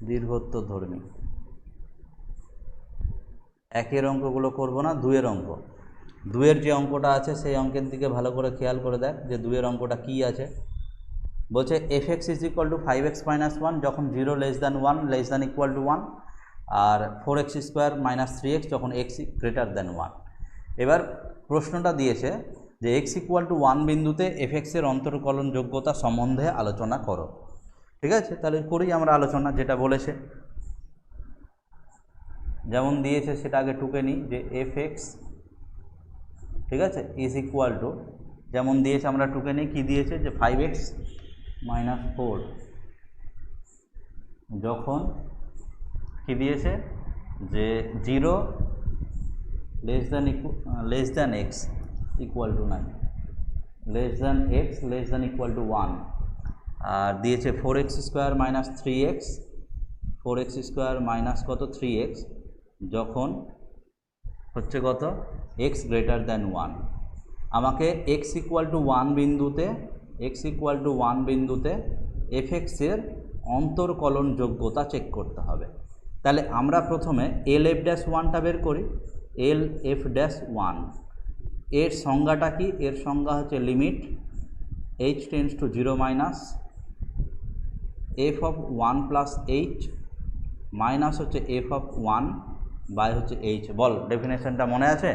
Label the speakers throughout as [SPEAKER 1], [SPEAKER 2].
[SPEAKER 1] দীর্ঘত্বধর্মী। একের অঙ্কগুলো করব না, দুয়ের অঙ্ক। দুয়ের যে অঙ্কটা আছে সেই অঙ্কের দিকে ভালো করে খেয়াল করে দেখ যে দুয়ের অঙ্কটা কি আছে। বলছে f(x) = 5x - 1 যখন 0 < 1 <= 1, আর 4x² - 3x যখন x > 1। এবার প্রশ্নটা দিয়েছে যে x = 1 বিন্দুতে f(x) এর অন্তর্কলন যোগ্যতা সম্বন্ধে আলোচনা করো। ঠিক আছে, তাহলে করি আমরা আলোচনা যেটা বলেছে। যেমন দিয়েছে সেটা আগে টুকে নিই যে f(x), ঠিক আছে, = যেমন দিয়েছে আমরা টুকে নিই কি দিয়েছে যে 5x - 4 যখন কি দিয়েছে যে 0 < x = 9 x < 1, আর দিয়েছে 4x² - 3x 4x² - কত 3x যখন হচ্ছে কত x > 1। আমাকে x = 1 বিন্দুতে f(x) এর অন্তর্কলন যোগ্যতা চেক করতে হবে। তাহলে আমরা প্রথমে LF'1টা বের করি। LF'1 এর সংজ্ঞাটা কি? এর সংজ্ঞা হচ্ছে limit h tends to 0 f(1 + h) minus হচ্ছে f(1 / হচ্ছে h। বল, ডেফিনেশনটা মনে আছে?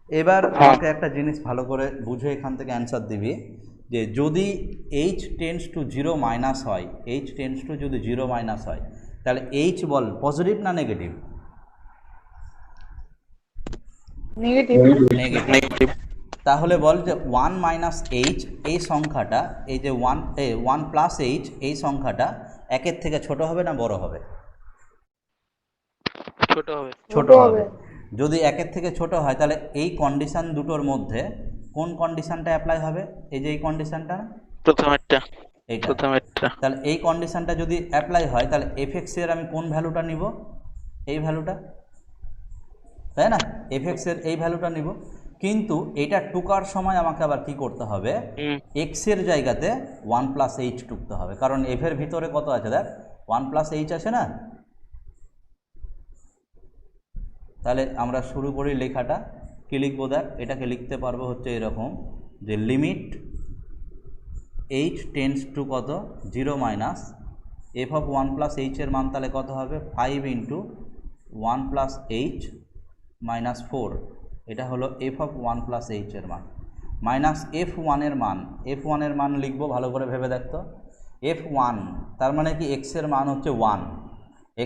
[SPEAKER 1] এবার আমাকে একটা জিনিস ভালো করে বুঝে এখান থেকে অ্যান্সার দিবি যে যদি h টেন্ডস টু 0 - হয়, h টেন্ডস টু যদি 0 - হয় তাহলে h বল পজিটিভ না নেগেটিভ? নেগেটিভ। তাহলে বল যে 1 - h এই সংখ্যাটা, এই যে 1 + h এই সংখ্যাটা একের থেকে ছোট হবে না বড় হবে? ছোট হবে। যদি একের থেকে ছোট হয় তাহলে এই কন্ডিশন দুটোর মধ্যে কোন কন্ডিশনটা অ্যাপ্লাই হবে? এই যে এই কন্ডিশনটা, প্রথমেরটা, এইটা। তাহলে এই কন্ডিশনটা যদি অ্যাপ্লাই হয় তাহলে f(x) এর আমি কোন ভ্যালুটা নিব? এই ভ্যালুটা, তাই না? f(x) এর এই ভ্যালুটা নিব। কিন্তু এটা টুকার সময় আমাকে আবার কি করতে হবে? x এর জায়গাতে 1 + h টুকতে হবে, কারণ f এর ভিতরে কত আছে দেখ, 1 + h আছে না। তাহলে আমরা শুরু করি লেখাটা। কি লিখবো দেখ, এটাকে লিখতে পারবো হচ্ছে এরকম যে লিমিট h টেন্ডস টু কত 0 - f(1 + h) এর মান তাহলে কত হবে? 5 × 1 + h - 4। এটা হলো f(1 + h) এর মান মাইনাস f(1) এর মান। f(1) এর মান লিখবো, ভালো করে ভেবে দেখতো। f(1) তার মানে কি x এর মান হচ্ছে 1,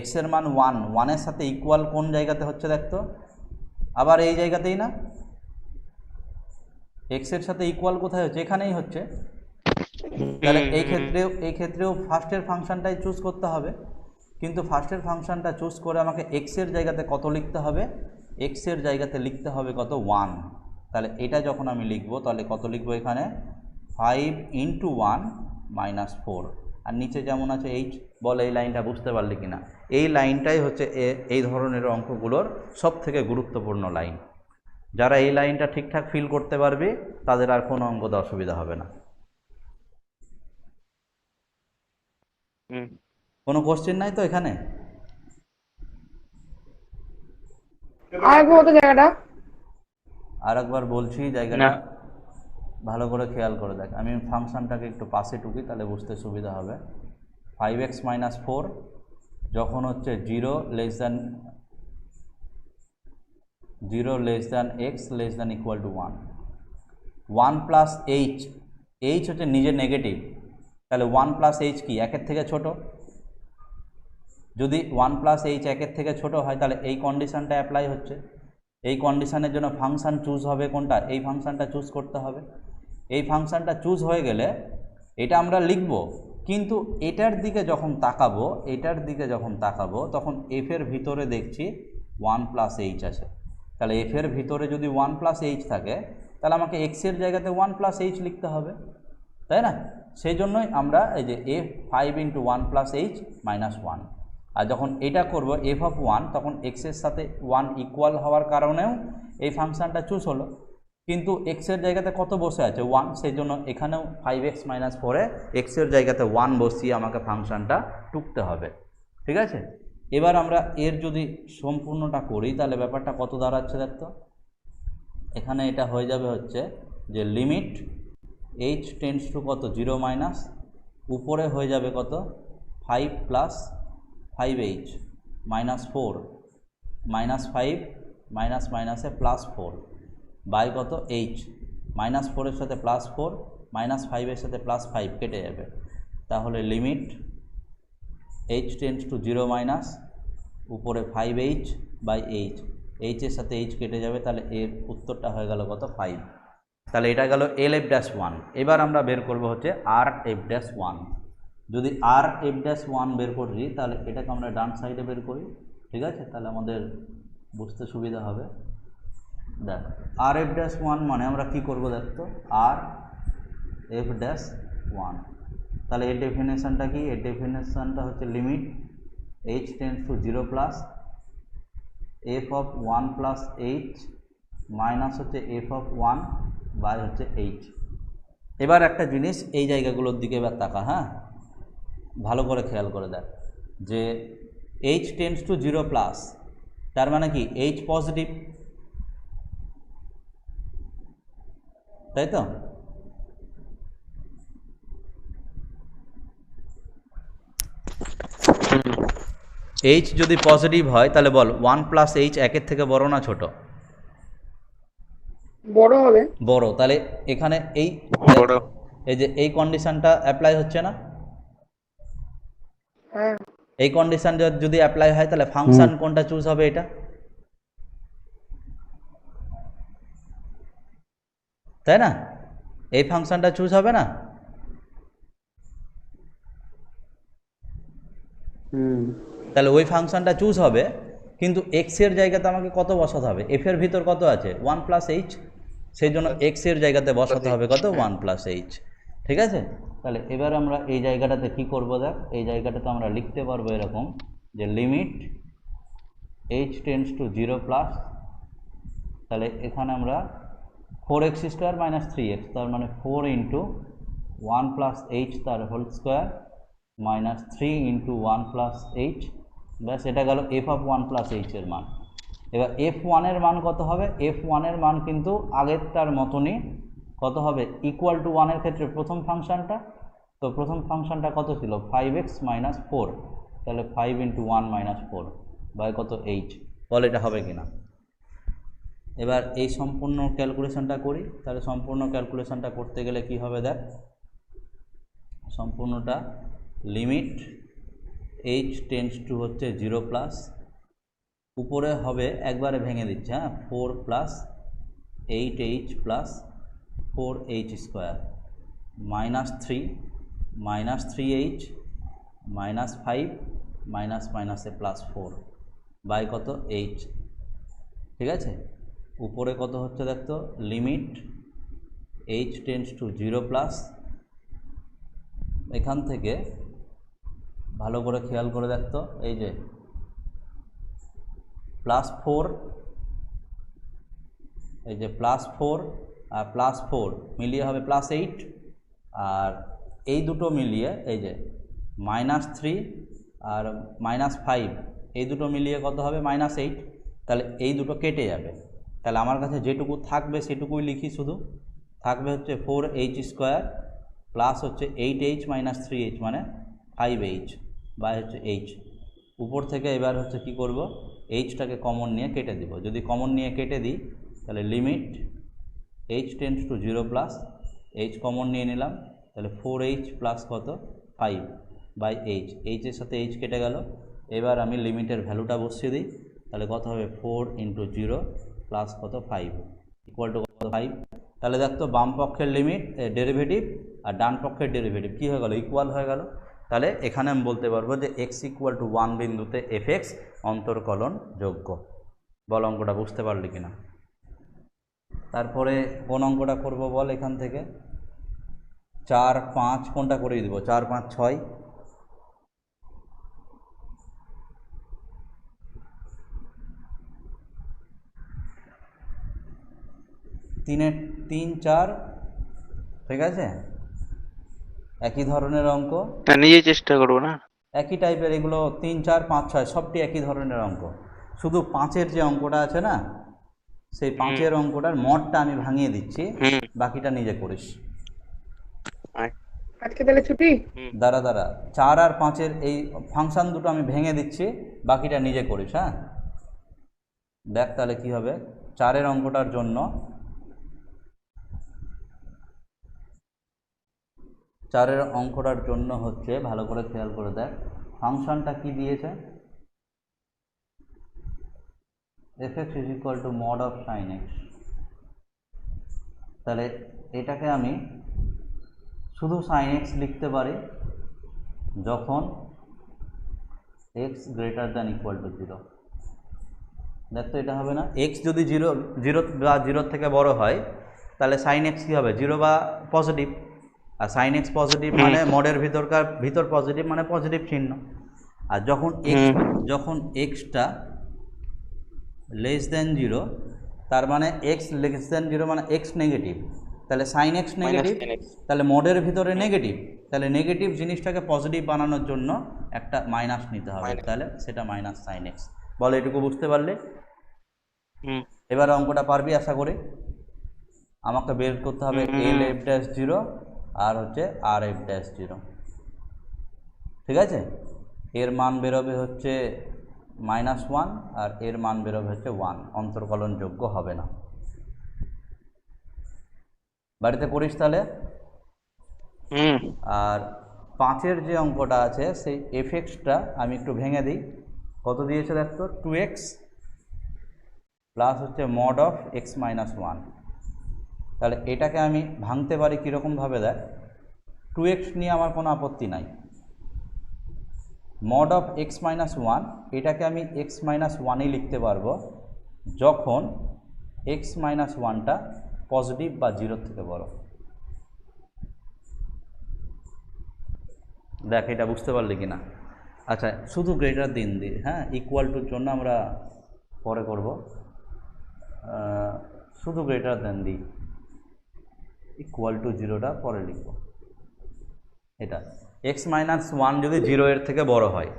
[SPEAKER 1] x এর মান 1, 1 এর সাথে ইকুয়াল কোন জায়গাতে হচ্ছে দেখতো? আবার এই জায়গাতেই না, x এর সাথে ইকুয়াল কোথায় হচ্ছে? এখানেই হচ্ছে। তাহলে এই ক্ষেত্রেও ফার্স্টের ফাংশনটাই চুজ করতে হবে। কিন্তু ফার্স্টের ফাংশনটা চুজ করে আমাকে x এর জায়গাতে কত লিখতে হবে? x এর জায়গাতে লিখতে হবে কত? 1। তাহলে এটা যখন আমি লিখবো তাহলে কত লিখবো এখানে? 5 × 1 - 4। আর নিচে যেমন আছে h। বল এই লাইনটা বুঝতে পারলি কিনা? এই লাইনটাই হচ্ছে এই ধরনের অঙ্কগুলোর সবথেকে গুরুত্বপূর্ণ লাইন। যারা এই লাইনটা ঠিকঠাক ফিল করতে পারবে তাদের আর কোনো অঙ্কতে অসুবিধা হবে না। কোনো কোশ্চেন নাই তো এখানে? আর একবার বলছি, জায়গাটা ভালো করে খেয়াল করে দেখ। আমি ফাংশনটাকে একটু পাশে টুকি তাহলে বুঝতে সুবিধা হবে। 5x - 4 যখন হচ্ছে 0 < x > 1, 1 + h, h হচ্ছে নিজে নেগেটিভ, তাহলে 1 + h কি একের থেকে ছোট? যদি 1 + h একের থেকে ছোট হয় তাহলে এই কন্ডিশনটা অ্যাপ্লাই হচ্ছে। এই কন্ডিশনের জন্য ফাংশন চুজ হবে কোনটা? এই ফাংশনটা চুজ করতে হবে। এই ফাংশনটা চুজ হয়ে গেলে এটা আমরা লিখব, কিন্তু এটার দিকে যখন তাকাবো তখন f এর ভিতরে দেখছি 1 + h আছে। তাহলে f এর ভিতরে যদি 1 + h থাকে তাহলে আমাকে x এর জায়গাতে 1 + h লিখতে হবে, তাই না? সেই জন্যই আমরা এই যে f 5 × 1 + h - 1। আর যখন এটা করব f(1) তখন x এর সাথে 1 ইকুয়াল হওয়ার কারণেও এই ফাংশনটা চুজ হলো। কিন্তু এক্সের জায়গাতে কত বসে আছে 1, সেই জন্য এখানেও 5x - 4-এ এক্সের জায়গাতে 1 বসিয়ে আমাকে ফাংশানটা টুকতে হবে। ঠিক আছে, এবার আমরা এর যদি সম্পূর্ণটা করি তাহলে ব্যাপারটা কত দাঁড়াচ্ছে দেখতো। এখানে এটা হয়ে যাবে হচ্ছে যে লিমিট h টেন্ডস টু কত 0 মাইনাস, উপরে হয়ে যাবে কত 5 plus 5h minus 4 minus 5 minus মাইনাসে প্লাস 4 বাই কত h, মাইনাস 4-এর সাথে প্লাস 4 মাইনাস 5-এর সাথে প্লাস 5 কেটে যাবে। তাহলে limit h tends to 0 minus, উপরে 5h বাই h, h-এর সাথে h কেটে যাবে, তাহলে এর উত্তরটা হয়ে গেল কত 5। তাহলে এটা গেল LF-1। এবার আমরা বের করব হচ্ছে RF-1। যদি RF-1 বের করি তাহলে এটাকে আমরা ডান সাইডে বের করি। ঠিক আছে, তাহলে আমাদের বুঝতে সুবিধা হবে। দেখ RF-1 মানে আমরা কি করব দেখতো, RF-1 তাহলে এর ডেফিনেশনটা কি, এর ডেফিনেশনটা হচ্ছে limit h tends to 0 plus f of 1 plus h minus হচ্ছে f অফ 1 বাই হচ্ছে h। এবার একটা জিনিস এই জায়গাগুলোর দিকে এবার তাকা, হ্যাঁ ভালো করে খেয়াল করে দেখ যে h টেন্ডস টু 0 প্লাস তার মানে কি h পজিটিভ, তাই তো? h যদি পজিটিভ হয় তাহলে বল 1 প্লাস h একের থেকে বড় না ছোট?
[SPEAKER 2] বড় হবে।
[SPEAKER 1] বড়। তাহলে এখানে এই যে এই কন্ডিশনটা অ্যাপ্লাই হচ্ছে না?
[SPEAKER 2] হ্যাঁ,
[SPEAKER 1] এই কন্ডিশন যদি অ্যাপ্লাই হয় তাহলে ফাংশন কোনটা চুজ হবে, এটা? তাই না, এই ফাংশনটা চুজ হবে না? তাহলে ওই ফাংশনটা চুজ হবে, কিন্তু এক্স এর জায়গাতে আমাকে কত বসাতে হবে, এফ এর ভিতর কত আছে 1 প্লাস এইচ, সেই জন্য এক্স এর জায়গাতে বসাতে হবে কত 1 প্লাস এইচ। ঠিক আছে, তাহলে এবার আমরা এই জায়গাটাতে কি করব দেখ, এই জায়গাটাতে আমরা লিখতে পারবো এরকম যে limit h tends to 0 plus, তাহলে এখানে আমরা 4x স্কোয়ার মাইনাস 3x, তার মানে 4 ইন্টু 1 প্লাস এইচ তার whole square minus 3 into 1 plus H, ব্যাস এটা গেল এফ অফ 1 প্লাস এইচের মান। এবার f1-এর মান কত হবে, f1-এর মান কিন্তু আগেরটার মতনই কত হবে, ইকুয়াল টু 1-এর ক্ষেত্রে প্রথম ফাংশনটা, তো প্রথম ফাংশনটা কত ছিল 5x মাইনাস 4, তাহলে 5 ইন্টু 1 মাইনাস 4 বাই কত এইচ। বল এটা হবে কিনা। এবার এই সম্পূর্ণ ক্যালকুলেশনটা করি, তাহলে সম্পূর্ণ ক্যালকুলেশনটা করতে গেলে কি হবে দেখ, সম্পূর্ণটা লিমিট h টেন্ডস টু হচ্ছে 0 প্লাস, উপরে হবে একবারে ভেঙে দিচ্ছে, হ্যাঁ 4 plus 8h plus 4h square minus 3 minus 3h minus 5 minus মাইনাসে প্লাস 4 বাই কত h। ঠিক আছে, উপরে কত হচ্ছে দেখতো, limit h tends to 0 plus, এখান থেকে ভালো করে খেয়াল করে দেখতো, এই যে প্লাস 4, এই যে প্লাস 4 আর প্লাস 4 মিলিয়ে হবে প্লাস 8, আর এই দুটো মিলিয়ে এই যে মাইনাস 3 আর মাইনাস 5, এই দুটো মিলিয়ে কত হবে মাইনাস 8, তাহলে এই দুটো কেটে যাবে। তাহলে আমার কাছে যেটুকু থাকবে সেটুকুই লিখি, শুধু থাকবে হচ্ছে 4h স্কোয়ার প্লাস হচ্ছে 8h মাইনাস 3h মানে 5h বাই হচ্ছে h। উপর থেকে এবার হচ্ছে কি করব, এইচটাকে কমন নিয়ে কেটে দিব, যদি কমন নিয়ে কেটে দিই তাহলে limit h tends to 0 plus, h common নিয়ে নিলাম, তাহলে 4h প্লাস কত 5 বাই h, এইচের সাথে h কেটে গেল। এবার আমি লিমিটের ভ্যালুটা বসিয়ে দিই, তাহলে কত হবে 4 ইন্টু 0 প্লাস কত 5 ইকুয়াল টু কত 5। তাহলে দেখতো বাম পক্ষের লিমিট ডেরিভেটিভ আর ডান পক্ষের ডেরিভেটিভ কী হয়ে গেল, ইকুয়াল হয়ে গেল। তাহলে এখানে আমি বলতে পারবো যে x ইকুয়াল টু 1 বিন্দুতে fx অন্তর্কলন যোগ্য। বল অঙ্কটা বুঝতে পারলি কিনা। তারপরে কোন অঙ্কটা করব বল, এখান থেকে 4, 5 কোনটা করিয়ে দেবো, 4, 5, 6। 3 3 4, ঠিক আছে, একই ধরনের অঙ্ক,
[SPEAKER 2] নিজে চেষ্টা করবো না।
[SPEAKER 1] একই টাইপের এগুলো 3 4 5 6 সবটি একই ধরনের অঙ্ক। শুধু 5-এর যে অঙ্কটা আছে না, সেই 5-এর অঙ্কটার মডটা আমি ভাঙিয়ে দিচ্ছি, বাকিটা নিজে করিস।
[SPEAKER 3] আজকে তাহলে ছুটি?
[SPEAKER 1] দাঁড়া 4 আর 5-এর এই ফাংশন দুটো আমি ভেঙে দিচ্ছি, বাকিটা নিজে করিস। হ্যাঁ, দেখ তাহলে কি হবে। 4-এর অঙ্কটার জন্য 4-এর অঙ্কটার জন্য হচ্ছে, ভালো করে খেয়াল করে দেখ ফাংশনটা কি দিয়েছে, fx is equal two mod of sine x. তাহলে এটাকে আমি শুধু সাইন এক্স লিখতে পারি যখন x greater than equal to 0। দেখ তো এটা হবে না, এক্স যদি 0 বা 0 থেকে বড় হয় তাহলে সাইন এক্স কী হবে, 0 বা পজিটিভ। আর সাইন এক্স পজিটিভ মানে মডের ভিতর পজিটিভ মানে পজিটিভ চিহ্ন। আর যখন এক্সটা লেস দেন 0, তার মানে এক্স লেস দেন 0 মানে এক্স নেগেটিভ, তাহলে সাইন এক্স নেগেটিভ, তাহলে মডের ভিতরে নেগেটিভ, তাহলে নেগেটিভ জিনিসটাকে পজিটিভ বানানোর জন্য একটা মাইনাস নিতে হবে, তাহলে সেটা মাইনাস সাইন এক্স। বলো, এটুকু বুঝতে পারলে? এবার অঙ্কটা পারবি আশা করি। আমাকে বের করতে হবে এল এফ ড্যাশ 0 আর হচ্ছে আর এফ ড্যাশ 0, ঠিক আছে। এর মান বেরোবে হচ্ছে -1 আর এর মান বেরোবে হচ্ছে 1, অন্তর্কলনযোগ্য হবে না। বাড়িতে করিস তাহলে। আর 5-এর যে অঙ্কটা আছে সেই এফএক্সটা আমি একটু ভেঙে দিই। কত দিয়েছে দেখ তো, 2x প্লাস হচ্ছে মড অফ x মাইনাস 1। তাহলে এটাকে আমি ভাঙতে পারি কীরকমভাবে দেখ, 2x নিয়ে আমার কোনো আপত্তি নাই, মড অফ x মাইনাস 1 এটাকে আমি x মাইনাস 1ই লিখতে পারবো যখন x মাইনাস 1টা পজিটিভ বা 0 থেকে বড়। দেখ এটা বুঝতে পারলি কি না? আচ্ছা, শুধু গ্রেটার দিন দিই, হ্যাঁ, ইকুয়াল টুর জন্য আমরা পরে করব, শুধু গ্রেটার দেন দিই, ইকুয়াল টু 0টা পরে লিখব। এটা x মাইনাস 1 যদি 0 এর থেকে বড় হয়,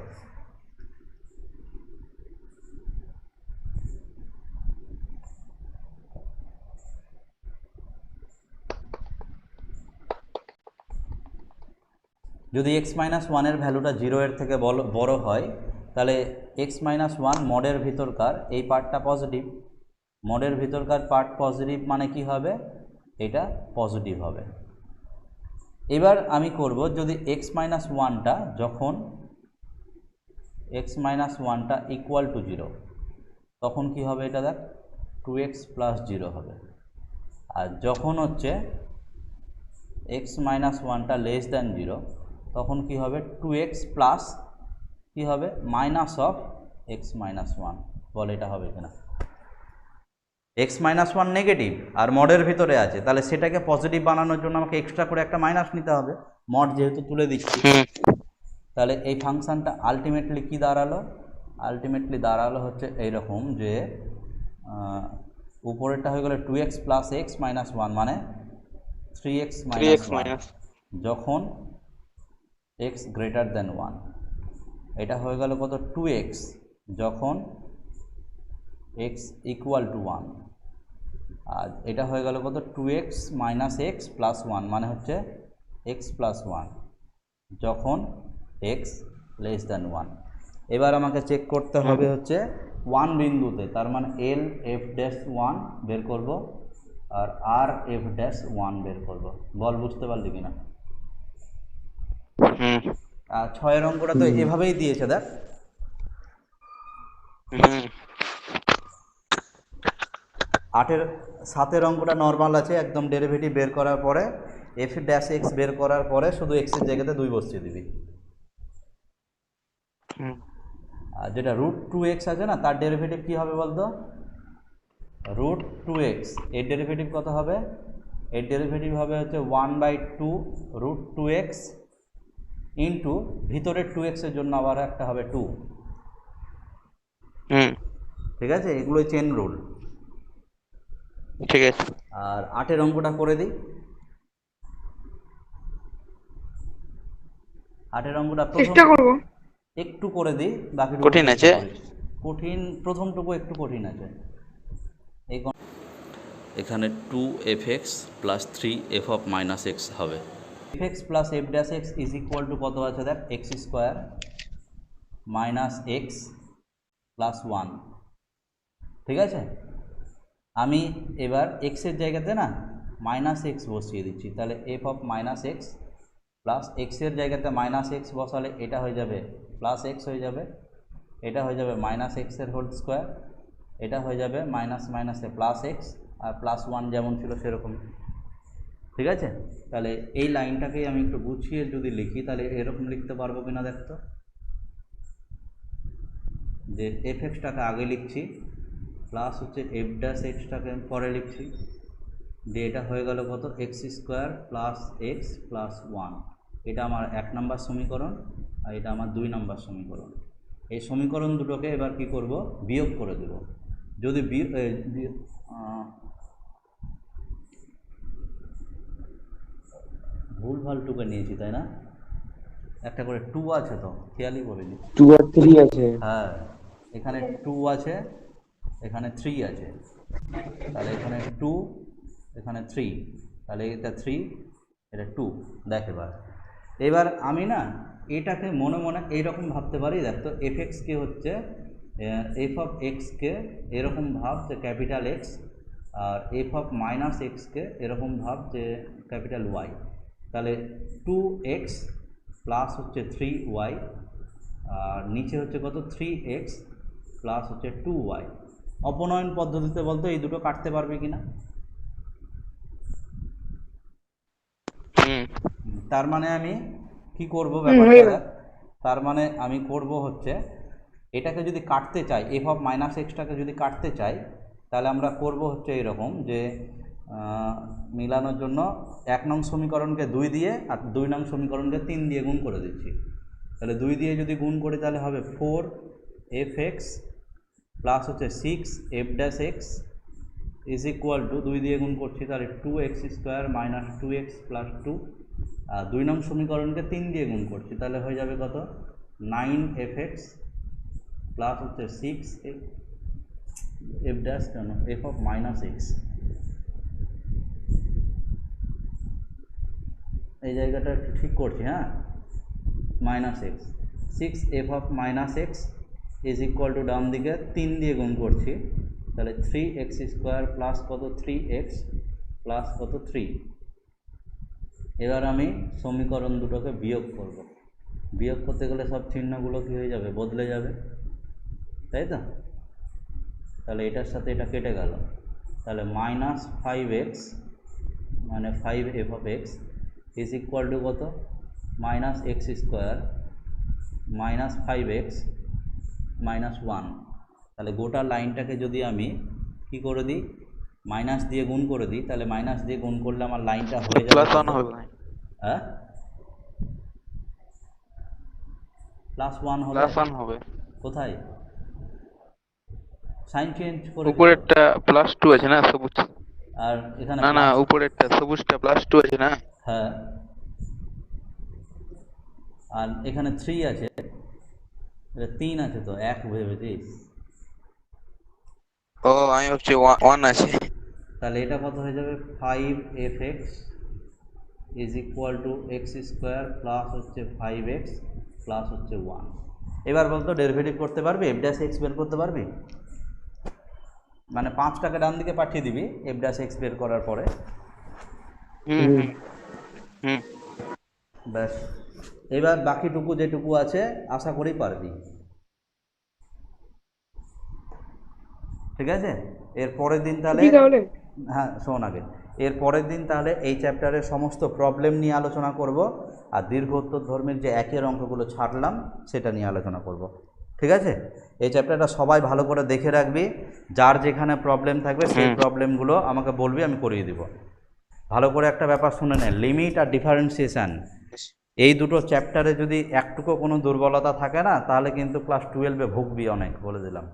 [SPEAKER 1] যদি x মাইনাস 1-এর ভ্যালুটা 0 এর থেকে বড় হয়, তাহলে x মাইনাস 1 মডের ভিতরকার এই পার্টটা পজিটিভ, মডের ভিতরকার পার্ট পজিটিভ মানে কি হবে, এটা পজিটিভ হবে। এবার আমি করব, যদি x মাইনাস 1টা যখন x মাইনাস 1টা ইকুয়াল টু 0, তখন কি হবে এটা দেখ, 2x প্লাস 0 হবে। আর যখন হচ্ছে x মাইনাস 1টা লেস দ্যান 0, তখন কি হবে, 2x প্লাস কি হবে, মাইনাস অফ x মাইনাস 1। বল এটা হবে কিনা? x মাইনাস 1 নেগেটিভ আর মডের ভিতরে আছে, তাহলে সেটাকে পজিটিভ বানানোর জন্য আমাকে এক্সট্রা করে একটা মাইনাস নিতে হবে, মড যেহেতু তুলে দিচ্ছি। তাহলে এই ফাংশানটা আলটিমেটলি কি দাঁড়ালো, আলটিমেটলি দাঁড়ালো হচ্ছে এইরকম যে উপরেরটা হয়ে গেলো 2x প্লাস x মাইনাস 1 মানে 3x মাইনাস 1 যখন x গ্রেটার দেন 1। এটা হয়ে গেল কত, 2x যখন x ইকুয়াল টু 1। আর এটা হয়ে গেল কত, 2x মাইনাস x প্লাস 1 মানে হচ্ছে x প্লাস 1 যখন x লেস দ্যান 1। এবার আমাকে চেক করতে হবে হচ্ছে 1 বিন্দুতে, তার মানে এল এফ ড্যাশ 1 বের করব আর আর এফ ড্যাশ 1 বের করব। বল বুঝতে পারলি কিনা? আর 6-এর অঙ্কটা তো এভাবেই দিয়েছে দেখ। 7-এর অঙ্কটা নর্মাল আছে, একদম ডেরিভেটিভ বের করার পরে এফ ড্যাশ এক্স বের করার পরে শুধু এক্সের জায়গাতে 2 বসিয়ে দিবি। আর যেটা √2x আছে না, তার ডেরিভেটিভ কি হবে বলতো, √2x। এর ডেরিভেটিভ কত হবে, এর ডেরিভেটিভ হবে হচ্ছে 1/2 √2x ইন্টু ভিতরের 2x এর জন্য আবার একটা হবে 2। ঠিক আছে, এগুলোই চেন রুল।
[SPEAKER 2] ঠিক আছে।
[SPEAKER 1] আর 8-এর অঙ্কটা করে দিই। 8-এর অঙ্কটা প্রথম
[SPEAKER 3] চেষ্টা করব।
[SPEAKER 1] একটু করে দিই, বাকিটুকু
[SPEAKER 2] কঠিন
[SPEAKER 1] চেষ্টা
[SPEAKER 2] আছে?
[SPEAKER 1] করিস। কঠিন, প্রথমটুকু একটু কঠিন আছে। এই এখানে 2f(x) প্লাস 3f((-x) হবে। f(x) plus f'((x) is equal two কত আছে দেখ, x square minus x plus 1। ঠিক আছে, আমি এবার এক্সের জায়গাতে না মাইনাস এক্স বসিয়ে দিচ্ছি, তাহলে f((-x) প্লাস এক্সের জায়গাতে মাইনাস এক্স বসালে এটা হয়ে যাবে প্লাস এক্স হয়ে যাবে, এটা হয়ে যাবে মাইনাস এক্সের হোল স্কোয়ার, এটা হয়ে যাবে মাইনাস মাইনাসে প্লাস এক্স, আর প্লাস 1 যেমন ছিল সেরকম। ঠিক আছে, তাহলে এই লাইনটাকেই আমি একটু গুছিয়ে যদি লিখি তাহলে এরকম লিখতে পারবো কিনা দেখতো, যে f(x)টাকে আগে লিখছি, প্লাস হচ্ছে f'((x)টাকে পরে লিখছি, দিয়ে এটা হয়ে গেল কত, x square plus x plus 1। এটা আমার 1 নম্বর সমীকরণ, আর এটা আমার 2 নম্বর সমীকরণ। এই সমীকরণ দুটোকে এবার কি করব, বিয়োগ করে দেব। যদি ভুল ভাল টুকে নিয়েছি তাই না, একটা করে 2 আছে তো, খেয়ালই করিনি।
[SPEAKER 4] 2 আর 3 আছে।
[SPEAKER 1] হ্যাঁ, এখানে 2 আছে, এখানে 3 আছে, তাহলে এখানে 2, এখানে 3, তাহলে এটা 3, এটা 2। দেখ এবার আমি না এটাকে মনে মনে এইরকম ভাবতে পারি, দেখ তো f((x)কে হচ্ছে f((x)কে এরকম ভাব যে ক্যাপিটাল এক্স, আর f((-x)কে এরকম ভাব যে ক্যাপিটাল ওয়াই। তাহলে 2x প্লাস হচ্ছে 3y, আর নিচে হচ্ছে কত 3x প্লাস হচ্ছে 2y। অপনয়ন পদ্ধতিতে বলতো এই দুটো কাটতে পারবে কিনা? তার মানে আমি কি করব ব্যাপারটা, তার মানে আমি করব হচ্ছে এটাকে যদি কাটতে চাই, f((-x)টাকে যদি কাটতে চাই, তাহলে আমরা করব হচ্ছে এরকম যে মিলানোর জন্য 1 নং সমীকরণকে 2 দিয়ে আর 2 নং সমীকরণকে 3 দিয়ে গুণ করে দিচ্ছি। তাহলে 2 দিয়ে যদি গুণ করি তাহলে হবে 4f((x) প্লাস হচ্ছে 6f'((x) ইজ ইকুয়াল টু 2 দিয়ে গুণ করছি, তাহলে 2x² মাইনাস 2x প্লাস 2, আর 2 নং সমীকরণকে 3 দিয়ে গুণ করছি, তাহলে হয়ে যাবে কত 9f((x) প্লাস হচ্ছে 6f' কেন f((-x)। এই জায়গাটা একটু ঠিক করছি, হ্যাঁ, minus x, 6f((-x) is equal to ডান দিকে 3 দিয়ে গুণ করছি, তাহলে 3x² প্লাস কত 3x প্লাস কত 3। এবার আমি সমীকরণ দুটোকে বিয়োগ করব। বিয়োগ করতে গেলে সব চিহ্নগুলো কী হয়ে যাবে, বদলে যাবে, তাই তো? তাহলে এটার সাথে এটা কেটে গেল, তাহলে মাইনাস 5x মানে 5f((x) ইজ ইকুয়াল টু কত, minus x² minus 5x minus 1। তাহলে গোটা লাইনটাকে যদি আমি কি করে দিই, মাইনাস দিয়ে গুণ করে দিই, তাহলে মাইনাস দিয়ে গুণ করলে আমার লাইনটা হয়ে যাবে
[SPEAKER 2] প্লাস 1 হবে।
[SPEAKER 1] হ্যাঁ, প্লাস 1 হবে।
[SPEAKER 2] প্লাস 1 হবে
[SPEAKER 1] কোথায় সাইন চেঞ্জ করে,
[SPEAKER 2] উপরেরটা প্লাস 2 আছে না সবুজ,
[SPEAKER 1] আর এখানে
[SPEAKER 2] না না উপরেরটা সবুজটা প্লাস 2 আছে না।
[SPEAKER 1] হ্যাঁ, আর এখানে 3 আছে, এটা 3 আছে তো, 1 ভেবেছিস?
[SPEAKER 2] ও আমি ভাবছি 1 আছে।
[SPEAKER 1] তাহলে এটা কত হয়ে যাবে, 5f((x) is equal two x² plus হচ্ছে 5x প্লাস হচ্ছে 1। এবার বলতো ডেরিভেটিভ করতে পারবি, f'((x) বের করতে পারবি? মানে 5টাকে ডান দিকে পাঠিয়ে দিবি f'((x) বের করার পরে। ব্যাস, এবার বাকিটুকু যেটুকু আছে আশা করি পারবি। ঠিক আছে, এর পরের দিন তাহলে, হ্যাঁ শোন আগে, এর পরের দিন তাহলে এই চ্যাপ্টারের সমস্ত প্রবলেম নিয়ে আলোচনা করব, আর দীর্ঘ উত্তর ধর্মের যে একের অঙ্কগুলো ছাড়লাম সেটা নিয়ে আলোচনা করব। ঠিক আছে, এই চ্যাপ্টারটা সবাই ভালো করে দেখে রাখবি, যার যেখানে প্রবলেম থাকবে সেই প্রবলেমগুলো আমাকে বলবি, আমি করিয়ে দিব। ভালো করে একটা ব্যাপার শুনে নে, লিমিট আর ডিফারেন্সিয়েশান, এই দুটো চ্যাপ্টারে যদি একটুকু কোনো দুর্বলতা থাকে না, তাহলে কিন্তু ক্লাস 12-এ ভুগবি অনেক, বলে দিলাম।